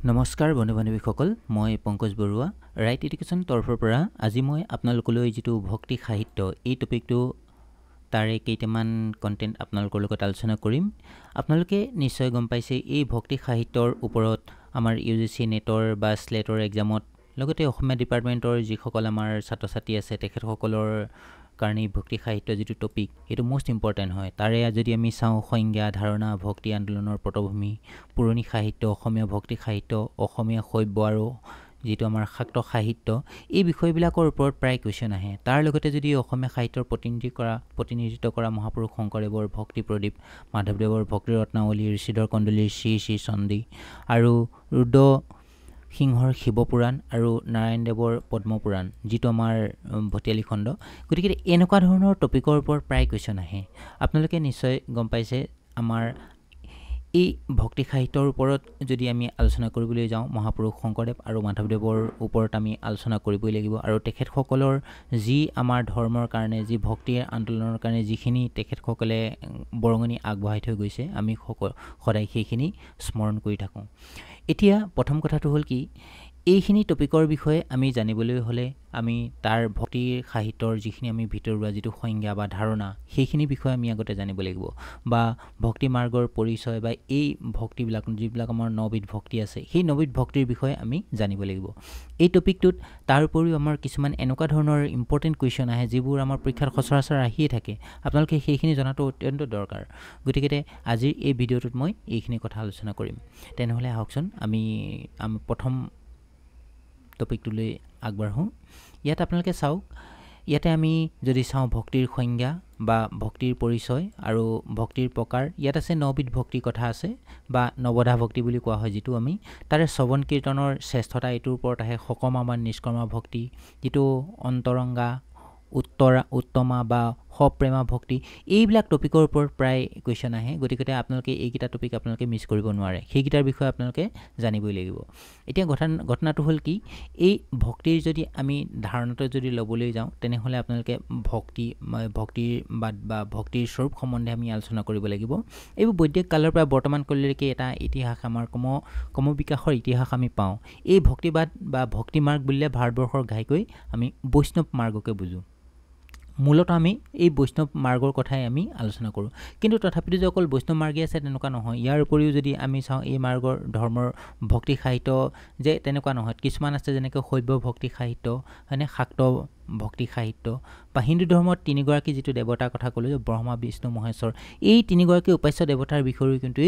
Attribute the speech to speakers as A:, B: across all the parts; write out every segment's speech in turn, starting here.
A: নমস্কাৰ বন্ধু-বান্ধৱীসকল মই Pankaj Barua right education তৰফৰ পৰা আজি মই আপোনালোকলৈ যেটো ভক্তি সাহিত্য এই টপিকটো তাৰে কেইটামান কন্টেন্ট আপোনালোকৰ লগত আলোচনা কৰিম আপোনালোকে নিশ্চয় গম পাইছে এই ভক্তি সাহিত্যৰ ওপৰত আমাৰ ইউজিচি নেটৰ বা স্লেটৰ এক্সামত লগতে অসমীয়া ডিপাৰ্টমেন্টৰ যিসকল আমাৰ ছাত্ৰ-ছাত্ৰী আছে তেখেতসকলৰ কাৰণে ভক্তি সাহিত্য যেটো টপিক এটো মোস্ট ইম্পৰ্টেন্ট হয় তাৰে যদি আমি চাও সংজ্ঞা ধাৰণা ভক্তি আন্দোলনৰ পটভূমি পুৰণি সাহিত্য অসমীয়া ভক্তি সাহিত্য অসমীয়া শৈব্য আৰু যেটো আমাৰ শাক্ত সাহিত্য এই বিষয়বিলাকৰ ওপৰত প্ৰায় কোৱেশ্চন আহে তাৰ লগতে যদি অসমীয়া সাহিত্যৰ প্ৰতিনিধিত্ব কৰা মহাপুৰুষ শংকৰদেৱৰ ভক্তি প্ৰদীপ মাধৱদেৱৰ ভক্তি ৰত্নাৱলী ঋষিধৰ কন্দলীৰ শ্ৰী শ্ৰী চন্দী আৰু ৰুদ্ৰ সিংহৰ শিৱপুৰাণ আৰু নাৰায়ণদেৱৰ পদ্মপুৰাণ যেটো আমাৰ ভটিয়ালি খণ্ড গতিকে এনেকুৱা ধৰণৰ টপিকৰ ওপৰত প্ৰায় কোৱেশ্চন আহে আপোনালোকে নিশ্চয় গম পাইছে আমাৰ এই ভক্তি সাহিত্যৰ ওপৰত যদি আমি আলোচনা কৰিবলৈ যাওঁ মহাপুৰুষ শংকৰদেৱ আৰু মাধৱদেৱৰ ওপৰত আমি আলোচনা কৰিবই লাগিব আৰু তেখেতসকলৰ যি আমাৰ ধৰ্মৰ কাৰণে যি ভক্তিৰ আন্দোলনৰ কাৰণে যিখিনি তেখেতসকলে বৰঙনি আগবঢ়াই থৈ গৈছে আমি সদায় সেইখিনি স্মৰণ কৰি থাকোঁ এতিয়া প্ৰথম কথাটো হ'ল কি এইখিনি টপিকৰ বিষয়ে আমি জানিবলৈ হলে আমি তাৰ ভক্তিৰ সাহিত্যৰ যিখিনি আমি ভিতৰুৱা যেটো সংজ্ঞা বা ধাৰণা সেইখিনি বিষয়ে আমি আগতে জানিব লাগিব বা ভক্তি মাৰ্গৰ পৰিচয় বা এই ভক্তিবিলাক যিবিলাক আমাৰ নবিধ ভক্তি আছে সেই নবিধ ভক্তিৰ বিষয়ে আমি জানিব লাগিব এই টপিকটোত তাৰ উপৰিও আমাৰ কিছুমান এনেকুৱা ধৰণৰ ইম্পৰ্টেন্ট কোৱেশ্চন আহে যিবোৰ আমাৰ পৰীক্ষাত সচৰাচৰ আহিয়ে থাকে আপোনালোকে সেইখিনি জনাটো অত্যন্ত দৰকাৰ গতিকে আজিৰ এই ভিডিঅ'টোত মই এইখিনি কথা আলোচনা কৰিম তেনেহলে আহকচোন আমি প্ৰথম টপিকটোলৈ আগবাঢ়ো ইয়াত আপোনালোকে চাওক ইয়াতে আমি যদি চাওঁ ভক্তিৰ সংজ্ঞা বা ভক্তিৰ পৰিচয় আৰু ভক্তিৰ প্ৰকাৰ ইয়াত আছে নবিধ ভক্তিৰ কথা আছে বা নৱধা ভক্তি বুলি কোৱা হয় যেটো আমি তাৰে শ্ৰৱণ কীৰ্তনৰ শ্ৰেষ্ঠতা এইটোৰ ওপৰত আহে সকমা বা নিষ্কৰ্মা ভক্তি যেটো অন্তৰংগা উত্তমা বা সপ্ৰেমা ভক্তি এইবিলাক টপিকৰ ওপৰত প্ৰায় কোৱেশ্চন আহে গতিকে আপোনালোকে এইকেইটা টপিক আপোনালোকে মিছ কৰিব নোৱাৰে সেইকেইটাৰ বিষয়ে আপোনালোকে জানিবই লাগিব এতিয়া ঘটনাটো হ'ল কি এই ভক্তিৰ যদি আমি ধাৰণাটো যদি ল'বলৈ যাওঁ তেনেহলে আপোনালোকে ভক্তিৰ বা ভক্তিৰ স্বৰূপ সম্বন্ধে আমি আলোচনা কৰিব লাগিব এইবোৰ বৈদিক কালৰ পৰা বৰ্তমান কাললৈকে এটা ইতিহাস আমাৰ ক্ৰম বিকাশৰ ইতিহাস আমি পাওঁ এই ভক্তিবাদ বা ভক্তি মাৰ্গ বুলিলে ভাৰতবৰ্ষৰ ঘাইকৈ আমি বৈষ্ণৱ মাৰ্গকে বুজো মূলত আমি এই বৈষ্ণৱ মাৰ্গৰ কথাই আমি আলোচনা কৰোঁ কিন্তু তথাপিও যে অকল বৈষ্ণৱ মাৰ্গই আছে তেনেকুৱা নহয় ইয়াৰ উপৰিও যদি আমি চাওঁ এই মাৰ্গৰ ধৰ্মৰ ভক্তি সাহিত্য যে তেনেকুৱা নহয় কিছুমান আছে যেনেকৈ শৈৱ ভক্তি সাহিত্য মানে শাক্ত ভক্তি সাহিত্য বা হিন্দু ধৰ্মত তিনিগৰাকী যেটো দেৱতাৰ কথা ক'লো যে ব্ৰহ্মা বিষ্ণু মহেশ্বৰ এই তিনিগৰাকী উপাস্য দেৱতাৰ বিষয়েও কিন্তু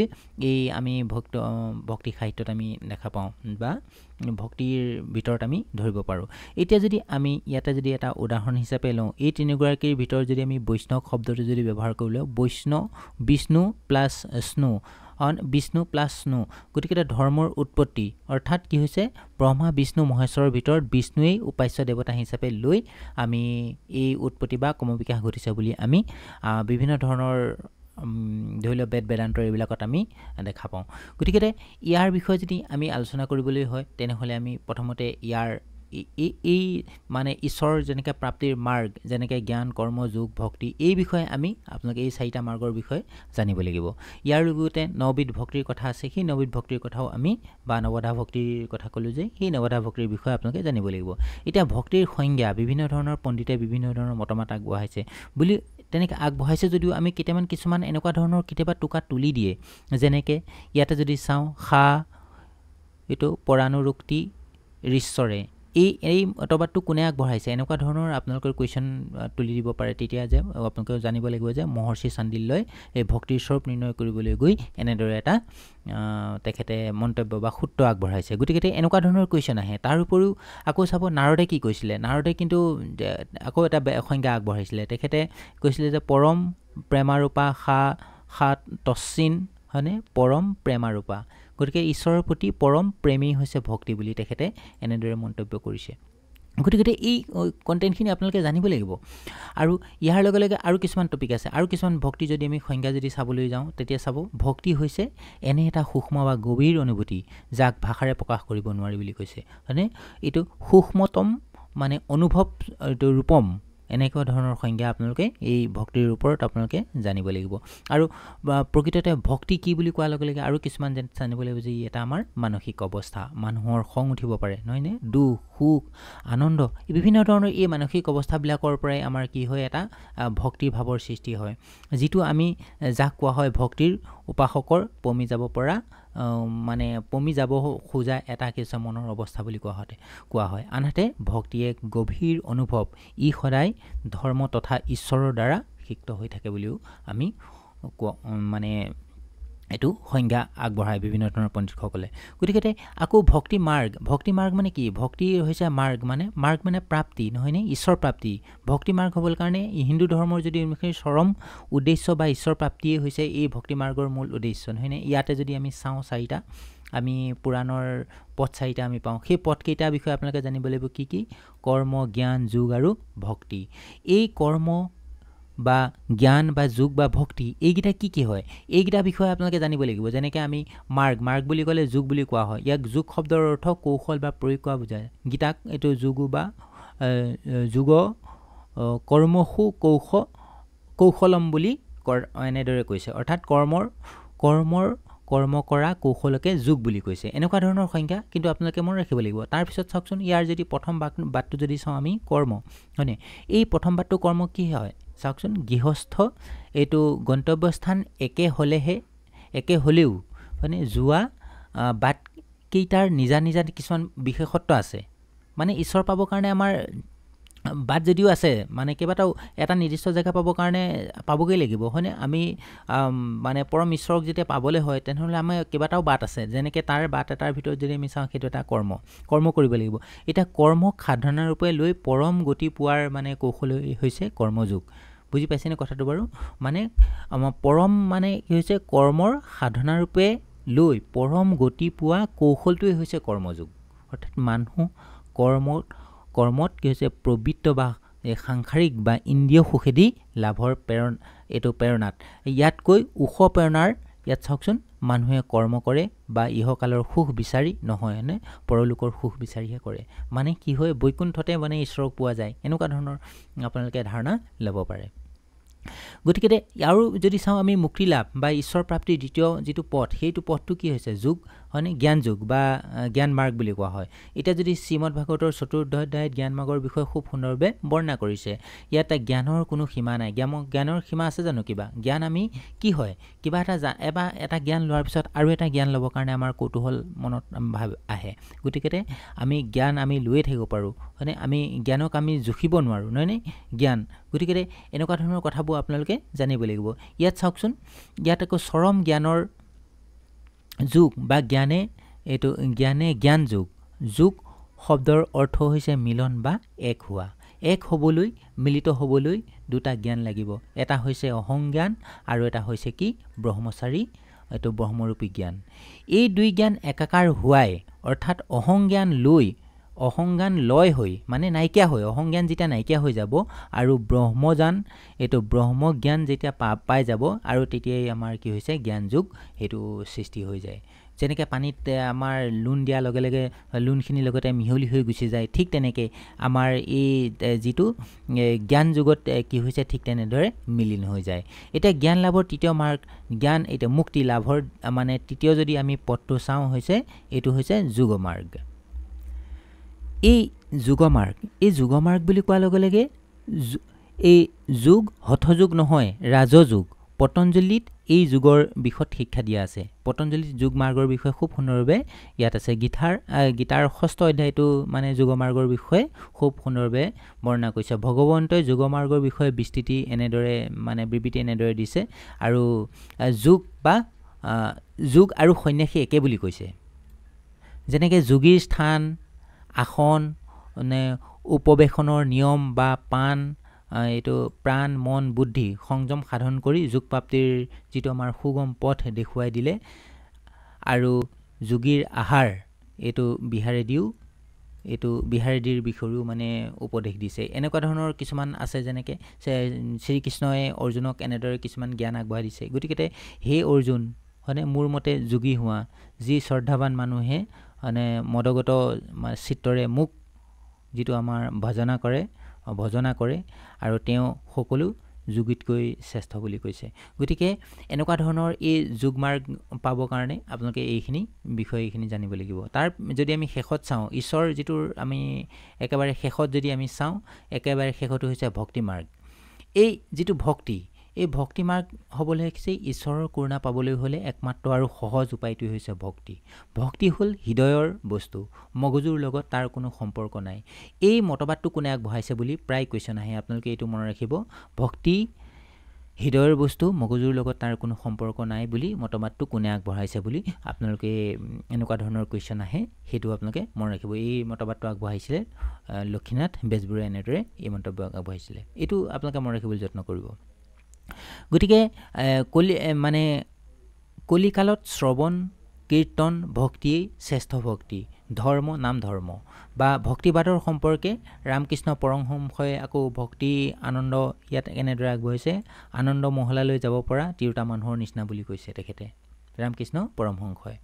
A: এই আমি ভক্তি সাহিত্যত আমি দেখা পাওঁ বা ভক্তিৰ ভিতৰত আমি ধৰিব পাৰোঁ এতিয়া যদি আমি ইয়াতে যদি এটা উদাহৰণ হিচাপে লওঁ এই তিনিগৰাকীৰ ভিতৰত যদি আমি বৈষ্ণৱ শব্দটো যদি ব্যৱহাৰ কৰিলে বিষ্ণু প্লাছ স্নো গতিকে ধৰ্মৰ উৎপত্তি অৰ্থাৎ কি হৈছে ব্ৰহ্মা বিষ্ণু মহেশ্বৰৰ ভিতৰত বিষ্ণুৱেই উপাস্য দেৱতা হিচাপে লৈ আমি এই উৎপত্তি বা ক্ৰমবিকাশ ঘটিছে বুলি আমি বিভিন্ন ধৰণৰ ধৰি লওক বেদান্তৰ এইবিলাকত আমি দেখা পাওঁ গতিকে ইয়াৰ বিষয়ে যদি আমি আলোচনা কৰিবলৈ হয় তেনেহলে আমি প্ৰথমতে ইয়াৰ এই মানে ঈশ্বৰ যেনেকৈ প্ৰাপ্তিৰ মাৰ্গ যেনেকৈ জ্ঞান কৰ্ম যোগ ভক্তি এই বিষয়ে আমি আপোনালোকে এই চাৰিটা মাৰ্গৰ বিষয়ে জানিব লাগিব ইয়াৰ লগতে নবিধ ভক্তিৰ কথা আছে সেই নবিধ ভক্তিৰ কথাও আমি বা নৱধা ভক্তিৰ কথা ক'লো যে সেই নৱধা ভক্তিৰ বিষয়ে আপোনালোকে জানিব লাগিব এতিয়া ভক্তিৰ সংজ্ঞা বিভিন্ন ধৰণৰ পণ্ডিতে বিভিন্ন ধৰণৰ মতবাদ আগবঢ়াইছে বুলি তেনেকৈ আগবঢ়াইছে যদিও আমি কিছুমান এনেকুৱা ধৰণৰ কেতিয়াবা টোকা তুলি দিয়ে যেনেকৈ ইয়াতে যদি চাওঁ এইটো পৰানুৰুক্তি ঋশ্বৰে এই মতবাদটো কোনে আগবঢ়াইছে এনেকুৱা ধৰণৰ আপোনালোকৰ কুৱেশ্চন তুলি দিব পাৰে তেতিয়া যে আপোনালোকে জানিব লাগিব যে মহৰ্ষি চাণ্ডিল্যই এই ভক্তিৰ স্বৰূপ নিৰ্ণয় কৰিবলৈ গৈ এনেদৰে এটা তেখেতে মন্তব্য বা সূত্ৰ আগবঢ়াইছে গতিকে এনেকুৱা ধৰণৰ কুৱেশ্চন আহে তাৰ উপৰিও আকৌ চাব নাৰদে কি কৈছিলে নাৰদে কিন্তু আকৌ এটা সংজ্ঞা আগবঢ়াইছিলে তেখেতে কৈছিলে যে পৰম প্ৰেমাৰূপা তচ্ছিন হয়নে পৰম প্ৰেমাৰূপা গতিকে ঈশ্বৰৰ প্ৰতি পৰম প্ৰেমেই হৈছে ভক্তি বুলি তেখেতে এনেদৰে মন্তব্য কৰিছে গতিকে এই কণ্টেণ্টখিনি আপোনালোকে জানিব লাগিব আৰু ইয়াৰ লগে লগে আৰু কিছুমান টপিক আছে আৰু কিছুমান ভক্তি যদি আমি সংজ্ঞা যদি চাবলৈ যাওঁ তেতিয়া চাব ভক্তি হৈছে এনে এটা সূক্ষ্ম বা গভীৰ অনুভূতি যাক ভাষাৰে প্ৰকাশ কৰিব নোৱাৰি বুলি কৈছে হয়নে এইটো সূক্ষ্মতম মানে অনুভৱ এইটো ৰূপম এনেকুৱা ধৰণৰ সংজ্ঞা আপোনালোকে এই ভক্তিৰ ওপৰত আপোনালোকে জানিব লাগিব আৰু প্ৰকৃততে ভক্তি কি বুলি কোৱাৰ লগে লগে আৰু কিছুমান জানিব লাগিব যে এটা আমাৰ মানসিক অৱস্থা মানুহৰ খং উঠিব পাৰে নহয়নে দুখ সুখ আনন্দ বিভিন্ন ধৰণৰ এই মানসিক অৱস্থাবিলাকৰ পৰাই আমাৰ কি হয় এটা ভক্তি ভাৱৰ সৃষ্টি হয় যিটো আমি যাক কোৱা হয় ভক্তিৰ উপাসকৰ পমি যাব পৰা মানে পমি যাব খোজা এটা কিছু মনৰ অৱস্থা বুলি কোৱা হয় আনহাতে ভক্তি এক গভীৰ অনুভৱ ই সদায় ধৰ্ম তথা ঈশ্বৰৰ দ্বাৰা সিক্ত হৈ থাকে বুলিও আমি মানে এটো সংজ্ঞা আগবঢ়ায় বিভিন্ন ধৰণৰ পণ্ডিতসকলে গতিকে আকৌ ভক্তি মাৰ্গ মানে কি ভক্তি হৈছে মাৰ্গ মানে প্ৰাপ্তি নহয়নে ঈশ্বৰ প্ৰাপ্তি ভক্তি মাৰ্গ হ'বৰ কাৰণে হিন্দু ধৰ্মৰ যদি চৰম উদ্দেশ্য বা ঈশ্বৰ প্ৰাপ্তিয়ে হৈছে এই ভক্তি মাৰ্গৰ মূল উদ্দেশ্য নহয়নে ইয়াতে যদি আমি চাওঁ চাৰিটা আমি পুৰাণৰ পথ চাৰিটা আমি পাওঁ সেই পথকেইটাৰ বিষয়ে আপোনালোকে জানিব লাগিব কি কৰ্ম জ্ঞান যোগ আৰু ভক্তি এই কৰ্ম বা জ্ঞান বা যোগ বা ভক্তি এইকেইটা কি হয় এইকেইটা বিষয়ে আপোনালোকে জানিব লাগিব যেনেকৈ আমি মাৰ্গ বুলি ক'লে যোগ বুলি কোৱা হয় ইয়াক যোগ শব্দৰ অৰ্থ কৌশল বা প্ৰয়োগ কৰা বুজায় গীতাক এইটো যোগ বা যোগ কৰ্মসু কৌশলম বুলি এনেদৰে কৈছে অৰ্থাৎ কৰ্ম কৰা কৌশলকে যোগ বুলি কৈছে এনেকুৱা ধৰণৰ সংজ্ঞা কিন্তু আপোনালোকে মনত ৰাখিব লাগিব তাৰপিছত চাওকচোন ইয়াৰ যদি প্ৰথম বাটটো যদি চাওঁ আমি কৰ্ম হয়নে এই প্ৰথম বাটটো কৰ্ম কি হয় চাওকচোন গৃহস্থ এইটো গন্তব্যস্থান একে হ'লেও মানে যোৱা বাটকেইটাৰ নিজা কিছুমান বিশেষত্ব আছে মানে ঈশ্বৰ পাবৰ কাৰণে আমাৰ বাট যদিও আছে মানে কেইবাটাও এটা নিৰ্দিষ্ট জেগা পাবৰ কাৰণে পাবগৈ লাগিব হয়নে আমি মানে পৰম ঈশ্বৰক যেতিয়া পাবলৈ হয় তেনেহ'লে আমাৰ কেইবাটাও বাট আছে যেনেকৈ তাৰ বাট এটাৰ ভিতৰত যদি আমি চাওঁ সেইটো এটা কৰ্ম কৰিব লাগিব এতিয়া কৰ্মক সাধনা ৰূপে লৈ পৰম গতি পোৱাৰ মানে কৌশল হৈছে কৰ্মযোগ বুজি পাইছেনে কথাটো বাৰু মানে আমাৰ পৰম মানে কি হৈছে কৰ্মৰ সাধনা ৰূপে লৈ পৰম গতি পোৱা কৌশলটোৱে হৈছে কৰ্মযোগ অৰ্থাৎ মানুহ কৰ্মত কি হৈছে প্ৰবৃত্ত বা সাংসাৰিক বা ইন্দ্ৰিয় সুখেদি লাভৰ প্ৰেৰণাত ইয়াতকৈ ওখ প্ৰেৰণাৰ ইয়াত চাওকচোন মানুহে কৰ্ম কৰে বা ইহকালৰ সুখ বিচাৰি নহয় নে পৰলোকৰ সুখ বিচাৰিহে কৰে মানে কি হয় বৈকুণ্ঠতে মানে ঈশ্বৰক পোৱা যায় এনেকুৱা ধৰণৰ আপোনালোকে ধাৰণা ল'ব পাৰে গতিকে আৰু যদি চাওঁ আমি মুক্তি লাভ বা ঈশ্বৰ প্ৰাপ্তিৰ দ্বিতীয় যিটো পথ সেইটো পথটো কি হৈছে যোগ হয়নে জ্ঞান যোগ বা জ্ঞান মাৰ্গ বুলি কোৱা হয় এতিয়া যদি শ্ৰীমদ ভাগৱতৰ ৪ৰ্থ অধ্যায়ত জ্ঞান মাৰ্গৰ বিষয়ে খুব সুন্দৰভাৱে বৰ্ণনা কৰিছে ইয়াত জ্ঞানৰ কোনো সীমা নাই জ্ঞানৰ সীমা আছে জানো কিবা জ্ঞান আমি কি হয় কিবা এটা জ্ঞান লোৱাৰ পিছত আৰু এটা জ্ঞান ল'বৰ কাৰণে আমাৰ কৌতূহল মনত আহে গতিকে আমি জ্ঞান আমি লৈয়ে থাকিব পাৰোঁ হয়নে আমি জ্ঞানক আমি জুখিব নোৱাৰোঁ নহয়নে জ্ঞান গতিকে এনেকুৱা ধৰণৰ কথাবোৰ আপোনালোকে জানিব লাগিব ইয়াত চাওকচোন ইয়াত আকৌ চৰম জ্ঞানৰ যোগ বা জ্ঞানে জ্ঞান যোগ শব্দৰ অৰ্থ হৈছে মিলন বা এক হ'বলৈ মিলিত হ'বলৈ দুটা জ্ঞান লাগিব এটা হৈছে অহংজ্ঞান আৰু এটা হৈছে কি ব্ৰহ্মচাৰী এইটো ব্ৰহ্মৰূপী জ্ঞান এই দুই জ্ঞান একাকাৰ হোৱাই অৰ্থাৎ অহংজ্ঞান লয় হৈ মানে নাইকিয়া হৈ অহংজ্ঞান যেতিয়া নাইকিয়া হৈ যাব আৰু ব্ৰহ্মজ্ঞান যেতিয়া পাই যাব আৰু তেতিয়াই আমাৰ কি হৈছে জ্ঞান যোগ সেইটো সৃষ্টি হৈ যায় যেনেকৈ পানীত আমাৰ লুণ দিয়াৰ লগে লগে লুণখিনিৰ লগতে মিহলি হৈ গুচি যায় ঠিক তেনেকৈ আমাৰ এই যিটো জ্ঞান যুগত কি হৈছে ঠিক তেনেদৰে মিলিন হৈ যায় এতিয়া জ্ঞান লাভৰ তৃতীয় মাৰ্গ জ্ঞান এতিয়া মুক্তি লাভৰ মানে তৃতীয় যদি আমি পথটো চাওঁ এইটো হৈছে যোগমাৰ্গ এই যোগমাৰ্গ বুলি কোৱাৰ লগে লগে এই যোগ হঠযোগ নহয় ৰাজযোগ পতঞ্জলিত এই যুগৰ বিষয়ত শিক্ষা দিয়া আছে পতঞ্জলিত যোগ মাৰ্গৰ বিষয়ে খুব সুন্দৰভাৱে ইয়াত আছে গীতাৰ ৬ষ্ঠ অধ্যায়টো মানে যোগমাৰ্গৰ বিষয়ে খুব সুন্দৰভাৱে বৰ্ণনা কৰিছে ভগৱন্তই যোগমাৰ্গৰ বিষয়ে বিবৃতি এনেদৰে দিছে আৰু যোগ আৰু সন্ন্যাসী একে বুলি কৈছে যেনেকৈ যোগীৰ স্থান আসন উপবেশনৰ নিয়ম বা এইটো প্ৰাণ মন বুদ্ধি সংযম সাধন কৰি যোগ প্ৰাপ্তিৰ যিটো আমাৰ সুগম পথ দেখুৱাই দিলে আৰু যোগীৰ আহাৰ এইটো বিহাৰেদিৰ বিষয়েও মানে উপদেশ দিছে এনেকুৱা ধৰণৰ কিছুমান আছে যেনেকৈ শ্ৰীকৃষ্ণই অৰ্জুনক এনেদৰে কিছুমান জ্ঞান আগবঢ়াই দিছে গতিকে হে অৰ্জুন হয়নে মোৰ মতে যোগী হোৱা যি শ্ৰদ্ধাৱান মানুহে মানে মদগত চিত্তৰে মোক যিটো আমাৰ ভজনা কৰে ভজনা কৰে আৰু তেওঁ সকলো যোগীতকৈ শ্ৰেষ্ঠ বুলি কৈছে। গতিকে এনেকুৱা ধৰণৰ এই যোগমাৰ্গ পাবৰ কাৰণে আপোনালোকে এইখিনি বিষয় এইখিনি জানিব লাগিব। তাৰ যদি আমি শেষত চাওঁ, ঈশ্বৰ যিটোৰ আমি একেবাৰে শেষত যদি আমি চাওঁ, একেবাৰে শেষতো হৈছে ভক্তি মাৰ্গ। এই যিটো ভক্তি, এই ভক্তি মাৰ্গ হ'বলৈ হৈছে ঈশ্বৰৰ কৰুণা পাবলৈ হ'লে একমাত্ৰ আৰু সহজ উপায়টোৱে হৈছে ভক্তি। ভক্তি হ'ল হৃদয়ৰ বস্তু, মগজুৰ লগত তাৰ কোনো সম্পৰ্ক নাই। এই মতবাদটো কোনে আগবঢ়াইছে বুলি প্ৰায় কুৱেশ্যন আহে, আপোনালোকে এইটো মনত ৰাখিব। ভক্তি হৃদয়ৰ বস্তু, মগজুৰ লগত তাৰ কোনো সম্পৰ্ক নাই বুলি মতবাদটো কোনে আগবঢ়াইছে বুলি আপোনালোকে এনেকুৱা ধৰণৰ কুৱেশ্যন আহে, সেইটো আপোনালোকে মনত ৰাখিব। এই মতবাদটো আগবঢ়াইছিলে লক্ষীনাথ বেজবৰুৱাই, এনেদৰে এই মন্তব্য আগবঢ়াইছিলে। এইটো আপোনালোকে মনত ৰাখিবলৈ যত্ন কৰিব। গতিকে কলিকালত শ্ৰৱণ কীৰ্তন ভক্তিয়েই শ্ৰেষ্ঠ ভক্তি, ধৰ্ম নাম ধৰ্ম বা ভক্তিবাদৰ সম্পৰ্কে ৰামকৃষ্ণ পৰমহংসই আকৌ ভক্তি আনন্দ ইয়াত এনেদৰে আগবঢ়াইছে, আনন্দ মহলালৈ যাব পৰা তিৰোতা মানুহৰ নিচিনা বুলি কৈছে তেখেতে, ৰামকৃষ্ণ পৰমহংসই।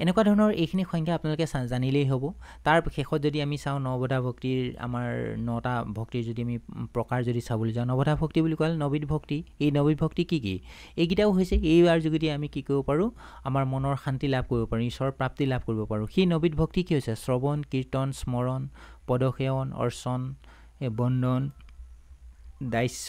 A: এনেকুৱা ধৰণৰ এইখিনি সংজ্ঞা আপোনালোকে জানিলেই হ'ব। তাৰ শেষত যদি আমি চাওঁ নৱধা ভক্তিৰ আমাৰ 9টা ভক্তিৰ যদি আমি প্ৰকাৰ যদি চাবলৈ যাওঁ, নৱধা ভক্তি বুলি ক'লে নৱবিধ ভক্তি। এই নৱবিধ ভক্তি কি কি? এইকেইটাও হৈছে এইবাৰ যোগেদি আমি কি কৰিব পাৰোঁ, আমাৰ মনৰ শান্তি লাভ কৰিব পাৰোঁ, ঈশ্বৰৰ প্ৰাপ্তি লাভ কৰিব পাৰোঁ। সেই নৱবিধ ভক্তি কি হৈছে? শ্ৰৱণ কীৰ্তন স্মৰণ পদসেৱন অৰ্চন বন্দন দাস্য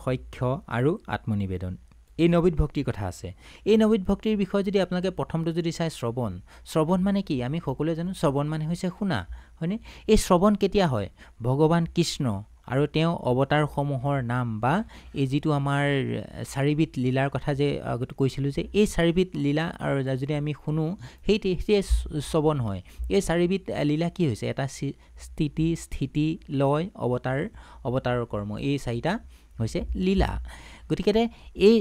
A: সখ্য আৰু আত্মনিবেদন, এই নৱবিধ ভক্তিৰ কথা আছে। এই নৱবিধ ভক্তিৰ বিষয়ে যদি আপোনালোকে প্ৰথমটো যদি চাই শ্ৰৱণ, শ্ৰৱণ মানে কি? আমি সকলোৱে জানো শ্ৰৱণ মানে হৈছে শুনা, হয়নে? এই শ্ৰৱণ কেতিয়া হয়? ভগৱান কৃষ্ণ আৰু তেওঁ অৱতাৰসমূহৰ নাম বা এই যিটো আমাৰ 4বিধ লীলাৰ কথা যে আগতে কৈছিলোঁ, যে এই 4বিধ লীলা আৰু যদি আমি শুনো, সেইটোৱে শ্ৰৱণ হয়। এই 4বিধ লীলা কি হৈছে? এটা স্থিতি লয় অৱতাৰৰ কৰ্ম, এই 4টা হৈছে লীলা। গতিকে এই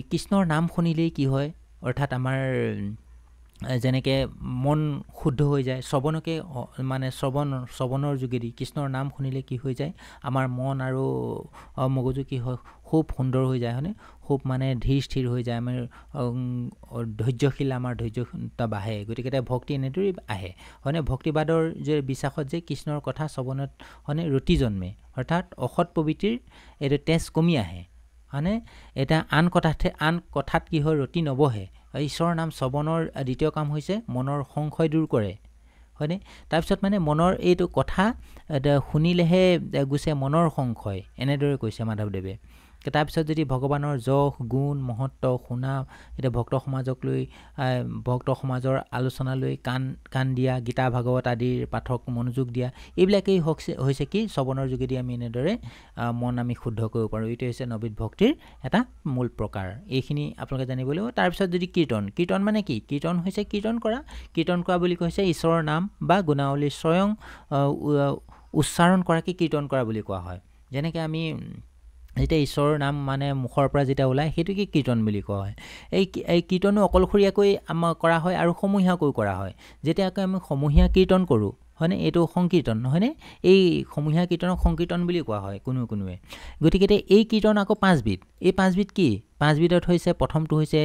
A: কৃষ্ণৰ নাম শুনিলেই কি হয়? অৰ্থাৎ আমাৰ যেনেকৈ মন শুদ্ধ হৈ যায়, শ্ৰৱণকে মানে শ্ৰৱণৰ যোগেদি কৃষ্ণৰ নাম শুনিলে কি হৈ যায়? আমাৰ মন আৰু মগজু কি হয়? খুব সুন্দৰ হৈ যায়, হয়নে? খুব মানে ধীৰ স্থিৰ হৈ যায়, আমাৰ ধৈৰ্যশীল, আমাৰ ধৈৰ্যতা বাঢ়ে। গতিকে ভক্তি এনেদৰেই আহে, হয়নে? ভক্তিবাদৰ যে বিশ্বাসত যে কৃষ্ণৰ কথা শ্ৰৱণত হয়নে ৰতি জন্মে, অৰ্থাৎ অসৎ প্ৰবৃত্তিৰ এইটো তেজ কমি আহে, হয়নে? এটা আন কথাত কি হয়? ৰতি নবহে। ঈশ্বৰৰ নাম শ্ৰৱণৰ দ্বিতীয় কাম হৈছে মনৰ সংশয় দূৰ কৰে, হয়নে? তাৰপিছত মানে মনৰ এইটো কথা শুনিলেহে গুচে মনৰ সংশয়, এনেদৰে কৈছে মাধৱদেৱে। তাৰপিছত যদি ভগৱানৰ যশ গুণ মহত্ব শুনা, এতিয়া ভক্ত সমাজৰ আলোচনালৈ কাণ দিয়া, গীতা ভাগৱত আদিৰ পাঠক মনোযোগ দিয়া, এইবিলাকেই হৈছে কি? শ্ৰৱণৰ যোগেদি আমি এনেদৰে মন আমি শুদ্ধ কৰিব পাৰোঁ। এইটো হৈছে নৱবিধ ভক্তিৰ এটা মূল প্ৰকাৰ। এইখিনি আপোনালোকে জানিব লাগিব। তাৰপিছত যদি কীৰ্তন মানে কি? কীৰ্তন হৈছে কীৰ্তন কৰা বুলি কৈছে ঈশ্বৰৰ নাম বা গুণাৱলী স্বয়ং উচ্চাৰণ কৰাকে কীৰ্তন কৰা বুলি কোৱা হয়। যেনেকৈ আমি যেতিয়া ঈশ্বৰৰ নাম মানে মুখৰ পৰা যেতিয়া ওলায়, সেইটোকে কীৰ্তন বুলি কোৱা হয়। এই কীৰ্তনো অকলশৰীয়াকৈ আমাৰ কৰা হয় আৰু সমূহীয়াকৈ কৰা হয়। যেতিয়াকৈ আমি সমূহীয়া কীৰ্তন কৰোঁ, হয়নে? এইটো সংকীৰ্তন, নহয়নে? এই সমূহীয়া কীৰ্তনক সংকীৰ্তন বুলি কোৱা হয় কোনোৱে। গতিকে এই কীৰ্তন আকৌ 5বিধ। এই 5বিধ কি? 5বিধত হৈছে প্ৰথমটো হৈছে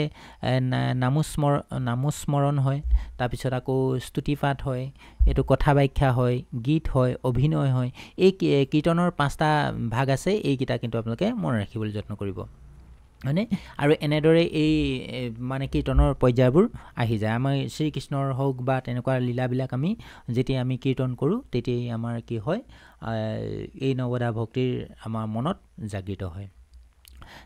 A: নামস্মৰণ হয়, তাৰপিছত আকৌ স্তুতিপাঠ হয়, এইটো কথা ব্যাখ্যা হয়, গীত হয়, অভিনয় হয়। এই কীৰ্তনৰ 5টা ভাগ আছে, এইকেইটা কিন্তু আপোনালোকে মনত ৰাখিবলৈ যত্ন কৰিব, হয়নে? আৰু এনেদৰে এই মানে কীৰ্তনৰ পৰ্যায়বোৰ আহি যায়। আমাৰ শ্ৰীকৃষ্ণৰ হওক বা তেনেকুৱা লীলাবিলাক আমি যেতিয়া আমি কীৰ্তন কৰোঁ, তেতিয়াই আমাৰ কি হয়? এই নৱধা ভক্তিৰ আমাৰ মনত জাগৃত হয়।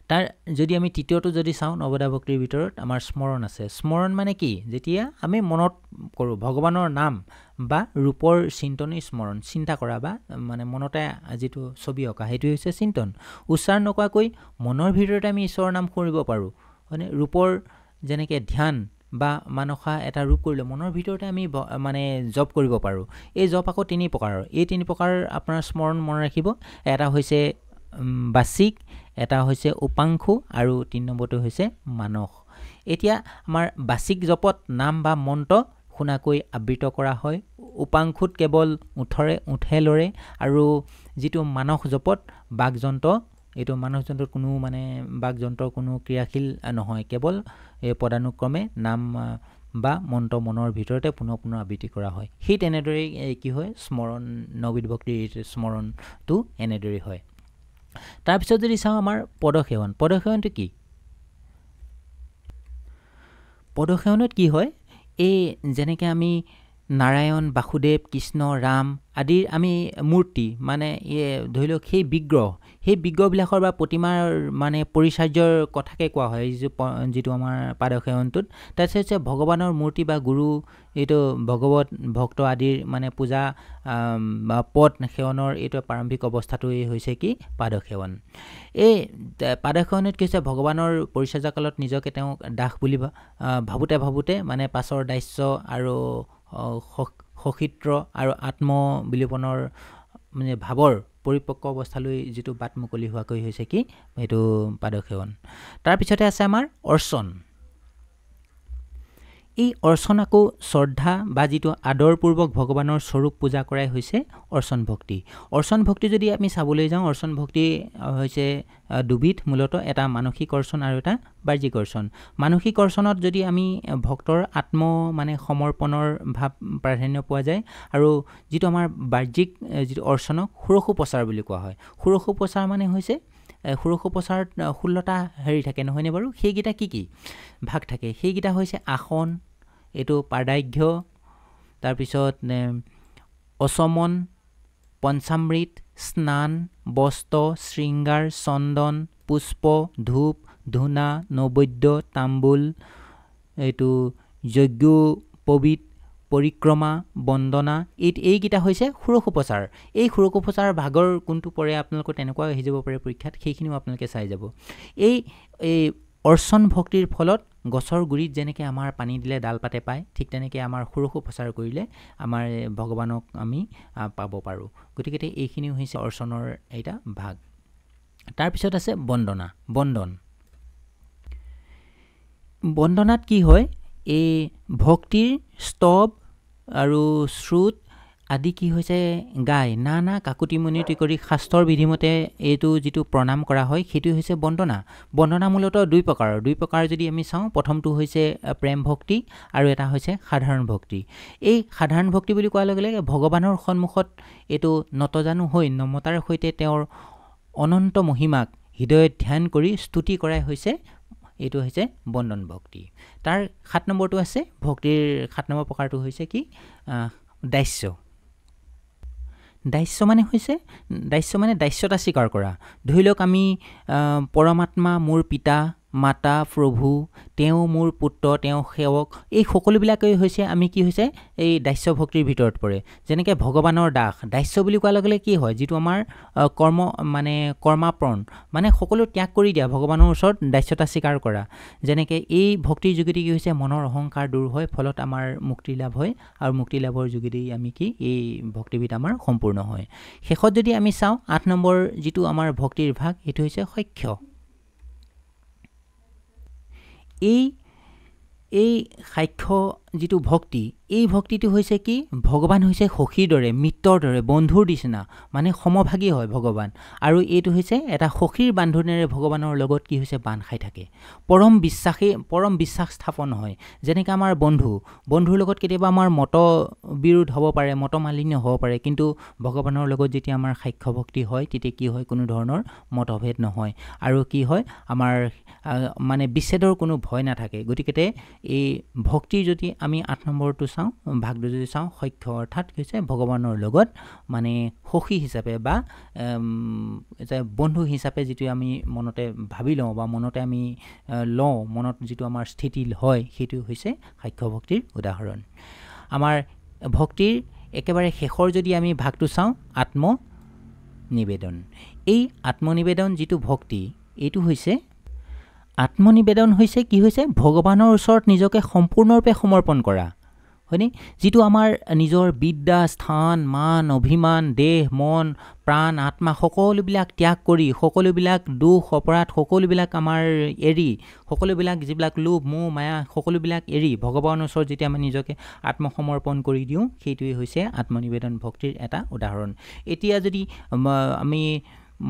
A: তাৰ যদি আমি তৃতীয়টো যদি চাওঁ, নৱধা ভক্তিৰ ভিতৰত আমাৰ স্মৰণ আছে। স্মৰণ মানে কি? যেতিয়া আমি মনত কৰোঁ ভগৱানৰ নাম বা ৰূপৰ চিন্তনেই স্মৰণ, চিন্তা কৰা বা মানে মনতে যিটো ছবি অঁকা, সেইটোৱে হৈছে চিন্তন। উচ্চাৰণ নকৰাকৈ মনৰ ভিতৰতে আমি ঈশ্বৰৰ নাম কৰিব পাৰোঁ, হয়নে? ৰূপৰ যেনেকৈ ধ্যান বা মানসা এটা ৰূপ কৰিলে মনৰ ভিতৰতে আমি মানে জপ কৰিব পাৰোঁ। এই জপ আকৌ 3 প্ৰকাৰৰ। এই 3 প্ৰকাৰ আপোনাৰ স্মৰণ মনত ৰাখিব। এটা হৈছে বাচিক, এটা হৈছে উপাংশু আৰু 3 নম্বৰটো হৈছে মানস। এতিয়া আমাৰ বাচিক জপত নাম বা মন্ত্ৰ শুনাকৈ আবৃত কৰা হয়। উপাংশুত কেৱল ওঁঠে লৰে আৰু যিটো মানস জপত বাকযন্ত্ৰ, এইটো মানস যন্ত্ৰত কোনো মানে বাকযন্ত্ৰৰ কোনো ক্ৰিয়াশীল নহয়, কেৱল পদানুক্ৰমে নাম বা মন্ত্ৰ মনৰ ভিতৰতে পুনৰ পুনৰ আবৃত্তি কৰা হয় সেই তেনেদৰেই কি হয় স্মৰণ নবিভক্তিৰ স্মৰণটো এনেদৰেই হয় তাৰপিছত যদি চাওঁ আমাৰ পদসেৱনটো কি পদসেৱনত কি হয় এই যেনেকৈ আমি নাৰায়ণ বাসুদেৱ কৃষ্ণ ৰাম আদিৰ আমি মূৰ্তি মানে ধৰি লওক সেই বিগ্ৰহবিলাকৰ বা প্ৰতিমাৰ মানে পৰিচাৰ্যৰ কথাকে কোৱা হয় যিটো আমাৰ পাদসেৱনটোত তাৰপিছত হৈছে ভগৱানৰ মূৰ্তি বা গুৰু এইটো ভগৱত ভক্ত আদিৰ মানে পূজা বা পদ সেৱনৰ এইটো প্ৰাৰম্ভিক অৱস্থাটোৱেই হৈছে কি পাদসেৱন এই পাদসেৱনত কি হৈছে ভগৱানৰ পৰিচৰ্যা কালত নিজকে তেওঁ দাস বুলি ভাবোতে মানে পাছৰ দাস্য আৰু সশিত্ৰ আৰু আত্মবিলোপনৰ মানে ভাৱৰ পৰিপক্ক অৱস্থালৈ যিটো বাট মুকলি হোৱাকৈ হৈছে কি এইটো পাদসেৱন তাৰপিছতে আছে আমাৰ অৰ্চন এই অৰ্চন আকৌ শ্ৰদ্ধা বা যিটো আদৰপূৰ্বক ভগৱানৰ স্বৰূপ পূজা কৰাই হৈছে অৰ্চন ভক্তি যদি আমি চাবলৈ যাওঁ অৰ্চন ভক্তি হৈছে দুবিধ মূলতঃ এটা মানসিক অৰ্চন আৰু এটা বাহ্যিক অৰ্চন মানসিক অৰ্চনত যদি আমি ভক্তৰ মানে সমৰ্পণৰ ভাৱ প্ৰাধান্য পোৱা যায় আৰু যিটো আমাৰ বাহ্যিক যিটো অৰ্চনক ষোড়শোপচাৰ বুলি কোৱা হয় ষোড়শোপচাৰ মানে হৈছে ষোড়শোপচাৰত 16টা হেৰি থাকে নহয়নে বাৰু সেইকেইটা কি ভাগ থাকে সেইকেইটা হৈছে আসন এইটো পাৰ্দাঘ্য তাৰপিছত অচমন পঞ্চামৃত স্নান বস্ত্ৰ শৃংগাৰ চন্দন পুষ্প ধূপ ধূনা নৈবেদ্য তাম্বুল এইটো যজ্ঞোপবীত পৰিক্ৰমা বন্দনা এইকেইটা হৈছে ষোড়শোপচাৰ এই ষোড়শোপচাৰ ভাগৰ কোনটো পৰে আপোনালোকৰ তেনেকুৱা আহি যাব পাৰে পৰীক্ষাত সেইখিনিও আপোনালোকে চাই যাব এই অৰ্চন ভক্তিৰ ফলত গছৰ গুৰিত যেনেকৈ আমাৰ পানী দিলে ডাল পাতে পায় ঠিক তেনেকৈ আমাৰ ষোড়শোপচাৰ কৰিলে আমাৰ ভগৱানক আমি পাব পাৰোঁ গতিকে এইখিনি হৈছে অৰ্চনৰ এটা ভাগ তাৰপিছত আছে বন্দনাত কি হয় এই ভক্তিৰ স্তৱ আৰু শ্ৰুত আদি কি হৈছে গাই নানা কাকুতি মিনতি কৰি শাস্ত্ৰৰ বিধিমতে এইটো যিটো প্ৰণাম কৰা হয় সেইটো হৈছে বন্দনা মূলতঃ দুই প্ৰকাৰ যদি আমি চাওঁ প্ৰথমটো হৈছে প্ৰেম ভক্তি আৰু এটা হৈছে সাধাৰণ ভক্তি এই সাধাৰণ ভক্তি বুলি কোৱাৰ লগে লগে ভগৱানৰ সন্মুখত এইটো নতজানু হৈ নমতাৰ সৈতে তেওঁৰ অনন্ত মহিমাক হৃদয়ত ধ্যান কৰি স্তুতি কৰাই হৈছে এইটো হৈছে বন্দন ভক্তি তাৰ 7 নম্বৰটো আছে ভক্তিৰ 7 নম্বৰ প্ৰকাৰটো হৈছে কি দাস্য মানে দাস্যতা স্বীকাৰ কৰা ধৰি লওক আমি পৰমাত্মা মোৰ পিতা মাতা প্ৰভু তেওঁ মোৰ পুত্ৰ তেওঁ সেৱক এই সকলোবিলাকেই হৈছে আমি কি হৈছে এই দাস্য ভক্তিৰ ভিতৰত পৰে যেনেকৈ ভগৱানৰ দাস্য বুলি কোৱাৰ লগে লগে কি হয় যিটো আমাৰ কৰ্মাপৰণ মানে সকলো ত্যাগ কৰি দিয়া ভগৱানৰ ওচৰত দাস্যতা স্বীকাৰ কৰা যেনেকৈ এই ভক্তিৰ যোগেদি কি হৈছে মনৰ অহংকাৰ দূৰ হয় ফলত আমাৰ মুক্তি লাভ হয় আৰু মুক্তি লাভৰ যোগেদি আমি কি এই ভক্তিবিধ আমাৰ সম্পূৰ্ণ হয় শেষত যদি আমি চাওঁ 8 নম্বৰ যিটো আমাৰ ভক্তিৰ ভাগ সেইটো হৈছে সখ্য এই সাক্ষ্য যিটো ভক্তি এই ভক্তিটো হৈছে কি ভগৱান হৈছে সখীৰ দৰে মিত্ৰৰ দৰে বন্ধুৰ নিচিনা মানে সমভাগী হয় ভগৱান আৰু এইটো হৈছে এটা সখীৰ বান্ধোনেৰে ভগৱানৰ লগত কি হৈছে বান্ধ খাই থাকে পৰম বিশ্বাস স্থাপন হয় যেনেকৈ আমাৰ বন্ধুৰ লগত কেতিয়াবা আমাৰ মতবিৰোধ হ'ব পাৰে মতমালিন্য হ'ব পাৰে কিন্তু ভগৱানৰ লগত যেতিয়া আমাৰ সাক্ষ্য ভক্তি হয় তেতিয়া কি হয় কোনো ধৰণৰ মতভেদ নহয় আৰু কি হয় আমাৰ মানে বিচ্ছেদৰ কোনো ভয় নাথাকে গতিকে এই ভক্তিৰ যদি আমি 8 নম্বৰটো চাওঁ ভাগটো যদি চাওঁ সখ্য অৰ্থাৎ হৈছে ভগৱানৰ লগত মানে সখী হিচাপে বা বন্ধু হিচাপে যিটো আমি মনতে ভাবি লওঁ বা মনতে আমি মনত যিটো আমাৰ স্থিতি হয় সেইটো হৈছে সাক্ষ্য ভক্তিৰ উদাহৰণ আমাৰ ভক্তিৰ একেবাৰে শেষৰ যদি আমি ভাগটো চাওঁ আত্মনিবেদন এই আত্মনিবেদন যিটো ভক্তি এইটো হৈছে আত্মনিবেদন হৈছে কি হৈছে ভগৱানৰ ওচৰত নিজকে সম্পূৰ্ণৰূপে সমৰ্পণ কৰা হয়নে যিটো আমাৰ নিজৰ বিদ্যা স্থান মান অভিমান দেহ মন প্ৰাণ আত্মা সকলোবিলাক ত্যাগ কৰি সকলোবিলাক দুখ অপৰাধ সকলোবিলাক আমাৰ এৰি সকলোবিলাক যিবিলাক লোভ মোহ মায়া সকলোবিলাক এৰি ভগৱানৰ ওচৰত যেতিয়া আমি নিজকে আত্মসমৰ্পণ কৰি দিওঁ সেইটোৱে হৈছে আত্মনিবেদন ভক্তিৰ এটা উদাহৰণ এতিয়া যদি আমি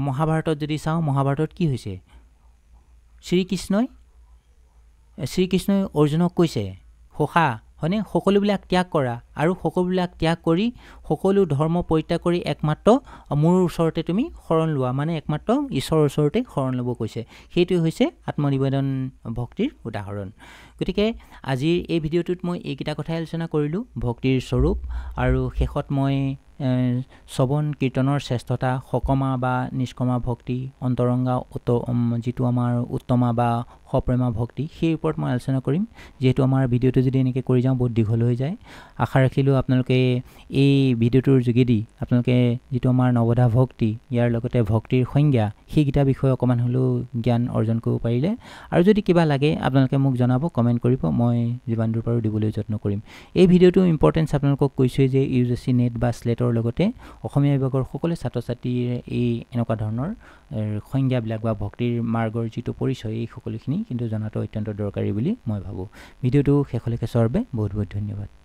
A: মহাভাৰতত যদি চাওঁ মহাভাৰতত কি হৈছে শ্ৰীকৃষ্ণই অৰ্জুনক কৈছে হোষা হয়নে সকলোবিলাক ত্যাগ কৰা আৰু সকলোবিলাক ত্যাগ কৰি সকলো ধৰ্ম পৰিত্যাগ কৰি একমাত্ৰ মোৰ ওচৰতে তুমি শৰণ লোৱা মানে একমাত্ৰ ঈশ্বৰৰ ওচৰতে শৰণ ল'ব কৈছে সেইটোৱে হৈছে আত্মনিবেদন ভক্তিৰ উদাহৰণ গতিকে আজিৰ এই ভিডিঅ'টোত মই এইকেইটা কথাই আলোচনা কৰিলোঁ ভক্তিৰ স্বৰূপ আৰু শেষত মই শ্ৰৱণ কীৰ্তনৰ শ্ৰেষ্ঠতা সকমা বা নিষ্কমা ভক্তি অন্তৰংগা যিটো আমাৰ উত্তমা বা সপ্ৰেমা ভক্তি সেই ওপৰত মই আলোচনা কৰিম যিহেতু আমাৰ ভিডিঅ'টো যদি এনেকৈ কৰি যাওঁ বহুত দীঘল হৈ যায় আশা ৰাখিলোঁ আপোনালোকে এই ভিডিঅ'টোৰ যোগেদি আপোনালোকে যিটো আমাৰ নৱধা ভক্তি ইয়াৰ লগতে ভক্তিৰ সংজ্ঞা সেইকেইটা বিষয়ে অকণমান হ'লেও জ্ঞান অৰ্জন কৰিব পাৰিলে আৰু যদি কিবা লাগে আপোনালোকে মোক জনাব কমেণ্ট কৰিব মই যিমান দূৰ পাৰোঁ দিবলৈ যত্ন কৰিম এই ভিডিঅ'টো ইম্পৰ্টেঞ্চ আপোনালোকক কৈছোঁৱেই যে UGC নেট বা স্লেটৰ লগতে অসমীয়া বিভাগৰ সকলো ছাত্ৰ ছাত্ৰীৰ এই এনেকুৱা ধৰণৰ সংজ্ঞাবিলাক বা ভক্তিৰ মাৰ্গৰ যিটো পৰিচয় এই সকলোখিনি কিন্তু জনাটো অত্যন্ত দৰকাৰী বুলি মই ভাবোঁ ভিডিঅ'টো শেষলৈকে চোৱাৰ বাবে বহুত বহুত ধন্যবাদ